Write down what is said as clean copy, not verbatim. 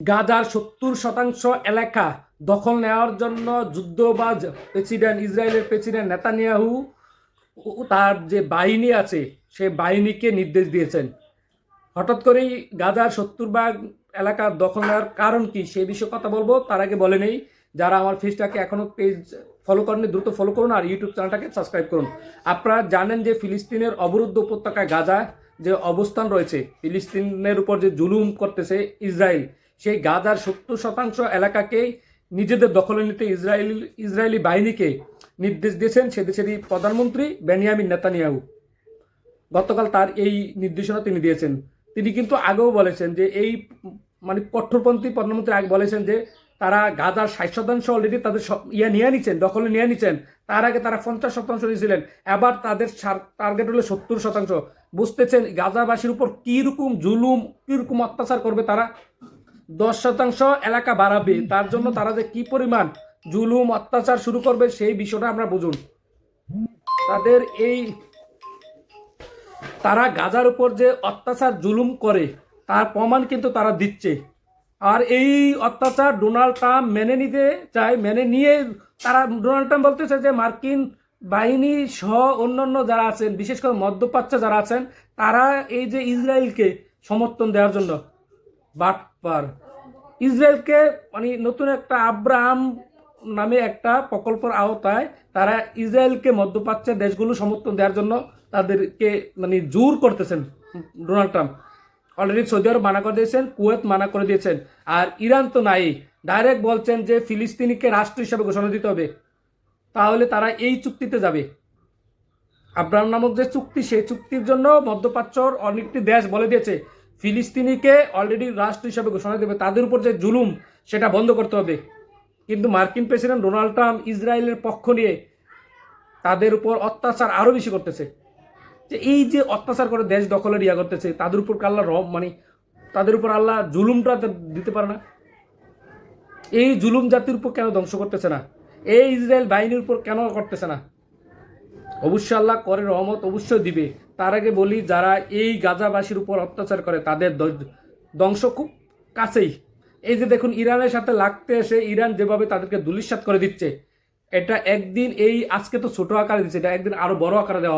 গাজার ৭০% এলাকা দখল নেওয়ার জন্য যুদ্ধবাজ প্রেসিডেন্ট ইসরায়েলের প্রেসিডেন্ট নেতানিয়াহু তার যে বাহিনী আছে সেই বাহিনীকে নির্দেশ দিয়েছেন। হঠাৎ করেই গাজার ৭০% এলাকা দখল নেওয়ার কারণ কি সে বিষয়ে কথা বলবো। তার আগে বলে নেই, যারা আমার ফেসটাকে এখনও পেজ ফলো করেনি দ্রুত ফলো করুন আর ইউটিউব চ্যানেলটাকে সাবস্ক্রাইব করুন। আপনারা জানেন যে ফিলিস্তিনের অবরুদ্ধ উপত্যকায় গাজা যে অবস্থান রয়েছে, ফিলিস্তিনের উপর যে জুলুম করতেছে ইসরায়েল, সেই গাজার ৭০% এলাকাকেই নিজেদের দখলে নিতে ইসরায়েলি বাহিনীকে নির্দেশ দিয়েছেন সে দেশেরই প্রধানমন্ত্রী বেনিয়ামিন নেতানিয়াহু। গতকাল তার এই নির্দেশনা তিনি দিয়েছেন। তিনি কিন্তু আগেও বলেছেন যে এই কঠোরপন্থী প্রধানমন্ত্রী আগে বলেছেন যে তারা গাজার ৬০% অলরেডি তাদের নিয়ে নিচ্ছেন, দখলে নিয়ে নিচ্ছেন। তার আগে তারা ৫০% নিয়েছিলেন, এবার তাদের টার্গেট হলো ৭০%। বুঝতেছেন গাজাবাসীর উপর কীরকম জুলুম, কীরকম অত্যাচার করবে তারা। ১০% এলাকা বাড়াবে, তার জন্য তারা যে কি পরিমাণ জুলুম অত্যাচার শুরু করবে সেই বিষয়টা আমরা বুঝুন। তারা গাজার উপর যে অত্যাচার জুলুম করে তার প্রমাণ কিন্তু তারা দিচ্ছে। আর এই অত্যাচার ডোনাল্ড ট্রাম্প মেনে নিতে চায়, মেনে নিয়ে তারা ডোনাল্ড ট্রাম্প বলতেছে যে মার্কিন বাহিনী সহ অন্যান্য যারা আছেন, বিশেষ করে মধ্যপ্রাচ্যে যারা আছেন, তারা এই যে ইসরায়েলকে সমর্থন দেওয়ার জন্য বাটপার ইসরায়েলকে নতুন একটা আব্রাহাম নামে একটা প্রকল্পের আওতায় তারা ইসরায়েলকে মধ্যপ্রাচ্যের দেশগুলো সমর্থন দেওয়ার জন্য তাদেরকে জোর করতেছেন ডোনাল্ড ট্রাম্প। অলরেডি সৌদি আরব মানা করে দিয়েছেন, কুয়েত মানা করে দিয়েছেন, আর ইরান তো নাই, ডাইরেক্ট বলছেন যে ফিলিস্তিনিকে রাষ্ট্র হিসাবে ঘোষণা দিতে হবে। তাহলে তারা এই চুক্তিতে যাবে। আব্রাহাম নামক যে চুক্তি, সেই চুক্তির জন্য মধ্যপ্রাচ্যর অনেকটি দেশ বলে দিয়েছে ফিলিস্তিনিকে অলরেডি রাষ্ট্র হিসাবে ঘোষণা দেবে, তাদের উপর যে জুলুম সেটা বন্ধ করতে হবে। কিন্তু মার্কিন প্রেসিডেন্ট ডোনাল্ড ট্রাম্প ইসরায়েলের পক্ষ নিয়ে তাদের উপর অত্যাচার আরও বেশি করতেছে। যে এই যে অত্যাচার করে দেশ দখলের করতেছে, তাদের উপর আল্লাহ তাদের উপর আল্লাহ জুলুমটা দিতে পারে না? এই জুলুম জাতির উপর কেন ধ্বংস করতেছে না? এই ইসরায়েল বাহিনীর উপর কেন করতেছে না? অবশ্যই আল্লাহ করে রহমত অবশ্যই দিবে। তার আগে বলি, যারা এই গাজাবাসীর উপর অত্যাচার করে তাদের ধ্বংস খুব কাছেই। এই যে দেখুন, ইরানের সাথে লাগতে এসে ইরান যেভাবে তাদেরকে ধূলিসাৎ করে দিচ্ছে, এটা একদিন আজকে তো ছোট আকারে দিচ্ছে, এটা একদিন আরো বড় আকারে দেওয়া হবে।